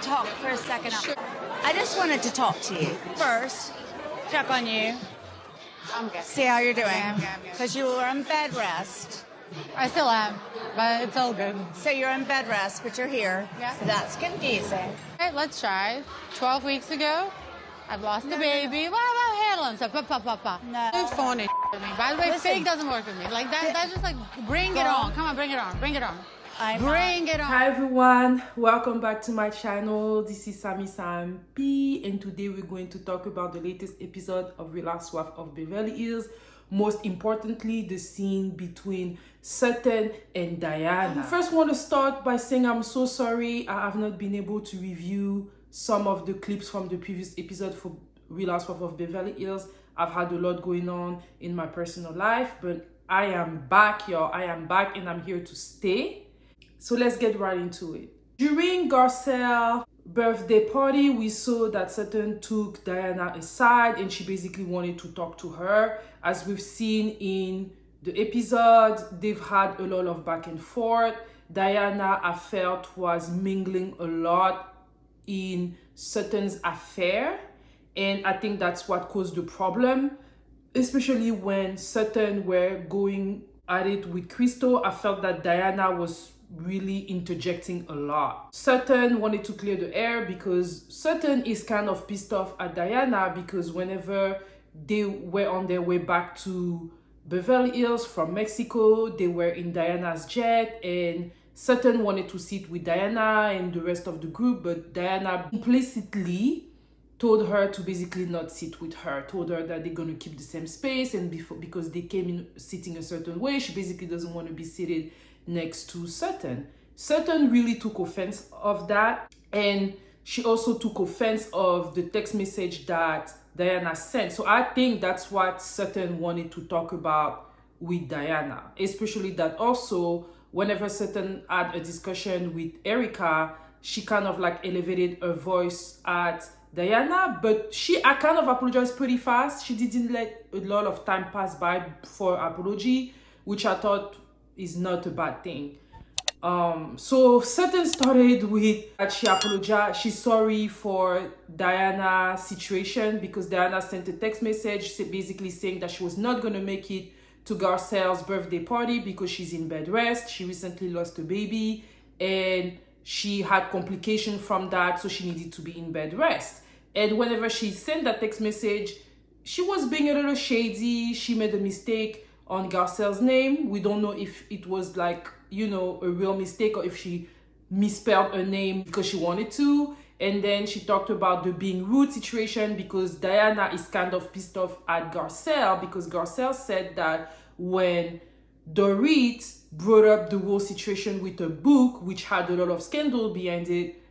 talk for a second? Sure. I just wanted to talk to you first, check on you, I'm good. see how you're doing. Yeah, I'm good. Because you were in bed rest. I still am, but it's all good. So you're in bed rest, but you're here. Yeah. So that's confusing. Okay, let's try. 12 weeks ago, I've lost the baby. What about Helen? So, No. Don't phone it with me. By the way, Listen. fake doesn't work with me. Like that's just like, bring it on. Come on, bring it on. Bring it on. Bring it on. Hi everyone, welcome back to my channel. This is Sammy Sam P, and today we're going to talk about the latest episode of Real Housewives of Beverly Hills. Most importantly, the scene between Sutton and Dianna. I first want to start by saying I'm so sorry I have not been able to review some of the clips from the previous episode for Real Housewives of Beverly Hills. I've had a lot going on in my personal life, but I am back, y'all. I am back and I'm here to stay. So let's get right into it. During Garcelle's birthday party, we saw that Sutton took Dianna aside and she basically wanted to talk to her. As we've seen in the episode, they've had a lot of back and forth. Dianna, I felt, was mingling a lot in Sutton's affair, and I think that's what caused the problem, especially when Sutton were going at it with Krystal. I felt that Dianna was really interjecting a lot. Sutton wanted to clear the air because Sutton is kind of pissed off at Dianna because whenever they were on their way back to Beverly Hills from Mexico, they were in Diana's jet, and Sutton wanted to sit with Dianna and the rest of the group, but Dianna implicitly told her to basically not sit with her, told her that they're going to keep the same space, and because they came in sitting a certain way, she basically doesn't want to be seated next to Sutton. Sutton really took offense of that, and she also took offense of the text message that Dianna sent. So I think that's what Sutton wanted to talk about with Dianna, especially that also whenever Sutton had a discussion with Erica, she kind of like elevated her voice at Dianna, but I kind of apologized pretty fast. She didn't let a lot of time pass by for apology, which I thought is not a bad thing. So Sutton started with that she apologized, she's sorry for Diana's situation because Dianna sent a text message basically saying that she was not going to make it to Garcelle's birthday party because she's in bed rest. She recently lost a baby and she had complications from that, so she needed to be in bed rest. And whenever she sent that text message, she was being a little shady. She made a mistake on Garcelle's name. We don't know if it was like, you know, a real mistake or if she misspelled her name because she wanted to. And then she talked about the being rude situation because Dianna is kind of pissed off at Garcelle because Garcelle said that when Dorit brought up the whole situation with a book, which had a lot of scandal behind it,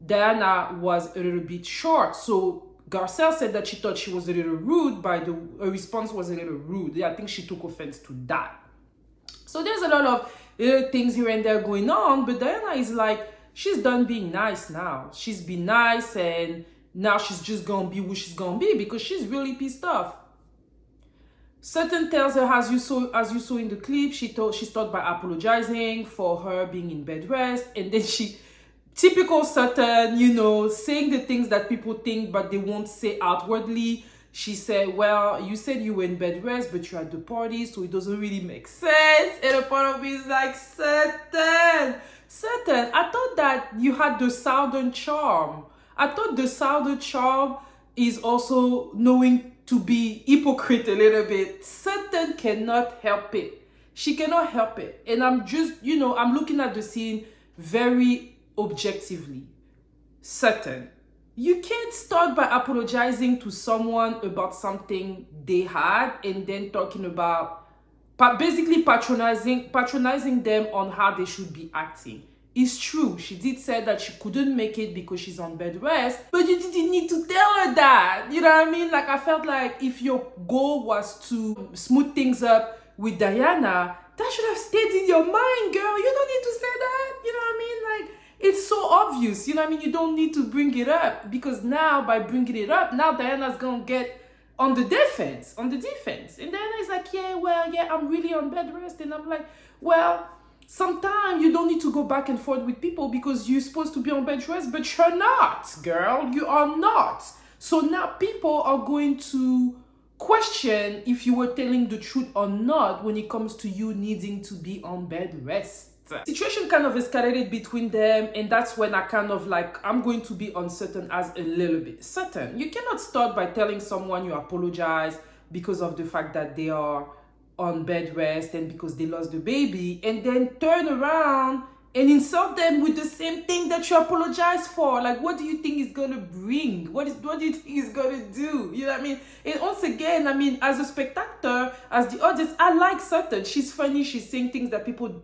Dianna was a little bit short. So Garcelle said that she thought she was a little rude, her response was a little rude. I think she took offense to that. So there's a lot of little things here and there going on, but Dianna is like, she's done being nice now. She's been nice and now she's just gonna be who she's gonna be because she's really pissed off. Sutton tells her, as you saw in the clip, she started by apologizing for her being in bed rest, and then typical Sutton, you know, saying the things that people think but they won't say outwardly. She said, well, you said you were in bed rest, but you're at the party, so it doesn't really make sense. And a part of me is like, Sutton, I thought that you had the Southern charm. I thought the Southern charm is also knowing to be hypocrite a little bit. Sutton cannot help it. She cannot help it. And I'm just, you know, I'm looking at the scene very objectively. Sutton, you can't start by apologizing to someone about something they had and then talking about basically patronizing them on how they should be acting. It's true, she did say that she couldn't make it because she's on bed rest, but you didn't need to tell her that. You know what I mean? Like, I felt like if your goal was to smooth things up with Dianna, that should have stayed in your mind, girl. You don't need to say that. You know what I mean? Like, it's so obvious. You know what I mean? You don't need to bring it up because now by bringing it up, now Diana's gonna get on the defense. And Diana is like, yeah, I'm really on bed rest. And I'm like, well, sometimes you don't need to go back and forth with people because you're supposed to be on bed rest, but you're not, girl. You are not. So now people are going to question if you were telling the truth or not when it comes to you needing to be on bed rest. Situation kind of escalated between them, and that's when I kind of like, I'm going to be uncertain as a little bit. Certain. You cannot start by telling someone you apologize because of the fact that they are on bed rest and because they lost the baby, and then turn around and insult them with the same thing that you apologize for. Like, what do you think is gonna bring? What do you think is gonna do? You know what I mean? And once again, I mean, as a spectator, as the audience, I like Sutton. She's funny. She's saying things that people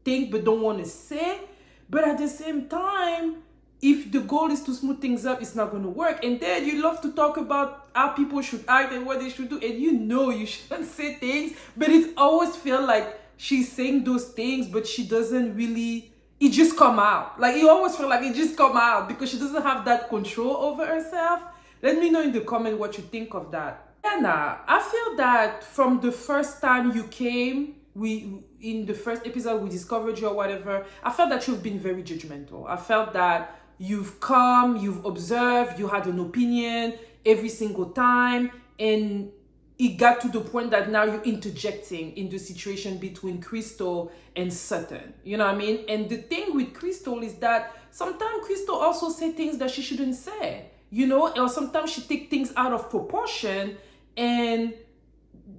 think but don't want to say. But at the same time, if the goal is to smooth things up, it's not going to work. And then you love to talk about how people should act and what they should do. And you know you shouldn't say things, but it always feels like she's saying those things, but she doesn't really, it just come out. Like, you always feel like it just come out because she doesn't have that control over herself. Let me know in the comment what you think of that. Dianna, I feel that from the first time you came, in the first episode we discovered you or whatever, I felt that you've been very judgmental. I felt that you've come, you've observed, you had an opinion every single time, and it got to the point that now you're interjecting in the situation between Krystal and Sutton. You know what I mean? And the thing with Krystal is that sometimes Krystal also say things that she shouldn't say, you know, or sometimes she take things out of proportion, and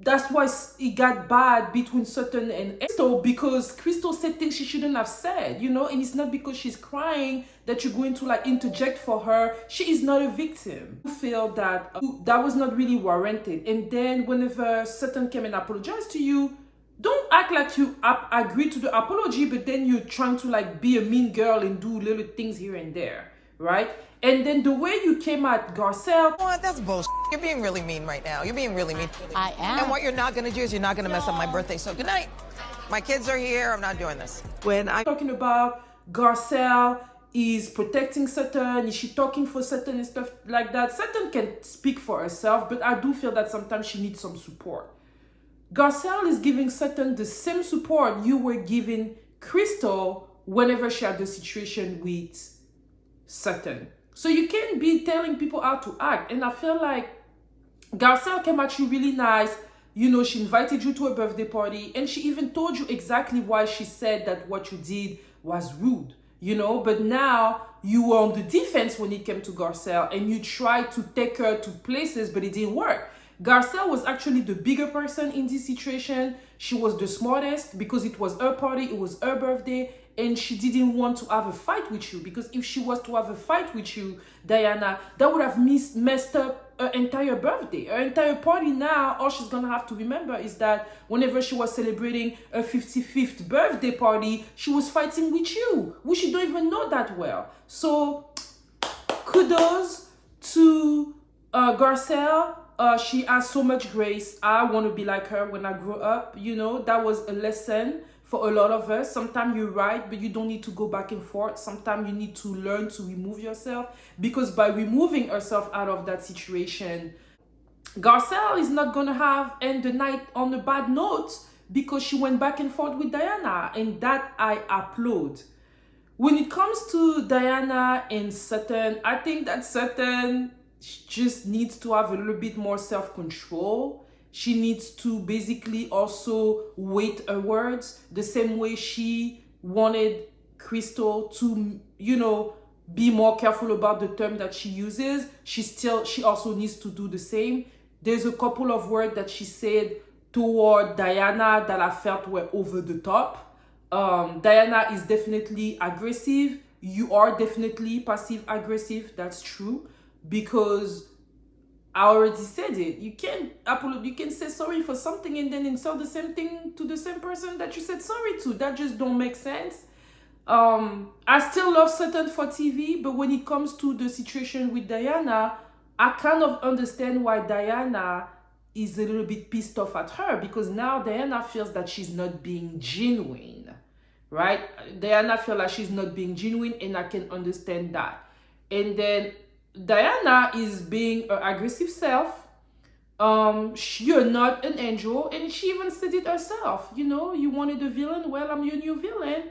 that's why it got bad between Sutton and Krystal, because Krystal said things she shouldn't have said, you know, and it's not because she's crying that you're going to like interject for her. She is not a victim. I feel that that was not really warranted. And then whenever Sutton came and apologized to you, don't act like you agree to the apology, but then you're trying to like be a mean girl and do little things here and there, right? And then the way you came at Garcelle. Oh, that's bullshit. You're being really mean right now. You're being really mean. I am. And what you're not going to do is you're not going to mess up my birthday. So good night. My kids are here. I'm not doing this. When I'm talking about Garcelle is protecting Sutton, is she talking for Sutton and stuff like that? Sutton can speak for herself, but I do feel that sometimes she needs some support. Garcelle is giving Sutton the same support you were giving Krystal whenever she had the situation with Sutton. So you can't be telling people how to act. And I feel like Garcelle came at you really nice. You know, she invited you to a birthday party, and she even told you exactly why she said that what you did was rude, you know. But now you were on the defense when it came to Garcelle, and you tried to take her to places, but it didn't work. Garcelle was actually the bigger person in this situation. She was the smartest because it was her party, it was her birthday, and she didn't want to have a fight with you, because if she was to have a fight with you, Dianna, that would have messed up her entire birthday, her entire party. Now all she's gonna have to remember is that whenever she was celebrating her 55th birthday party, she was fighting with you, which you don't even know that well. So kudos to Garcelle. She has so much grace. I want to be like her when I grow up. You know, that was a lesson for a lot of us. Sometimes you're right, but you don't need to go back and forth. Sometimes you need to learn to remove yourself, because by removing herself out of that situation, Garcelle is not going to end the night on a bad note because she went back and forth with Dianna, and that I applaud. When it comes to Dianna and Sutton, I think that Sutton just needs to have a little bit more self-control. She needs to basically also weight her words the same way she wanted Krystal to, you know, be more careful about the term that she uses. She also needs to do the same. There's a couple of words that she said toward Dianna that I felt were over the top. Dianna is definitely aggressive. You are definitely passive-aggressive. That's true. Because I already said it. You can say sorry for something and then insult the same thing to the same person that you said sorry to. That just don't make sense. I still love Sutton for TV, but when it comes to the situation with Dianna, I kind of understand why Dianna is a little bit pissed off at her, because now Dianna feels that she's not being genuine, right? Dianna feels like she's not being genuine, and I can understand that. And then Dianna is being her aggressive self. you're not an angel, and she even said it herself. You know, you wanted a villain, well, I'm your new villain.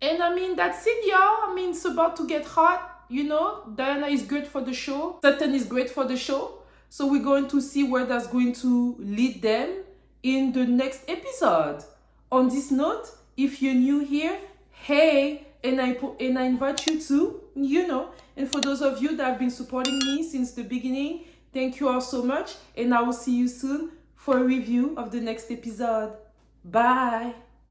And I mean, that's it, y'all. I mean, it's about to get hot. You know, Dianna is great for the show, Sutton is great for the show, so we're going to see where that's going to lead them in the next episode. On this note, if you're new here, hey, and I invite you to, you know, and for those of you that have been supporting me since the beginning, thank you all so much, and I will see you soon for a review of the next episode. Bye.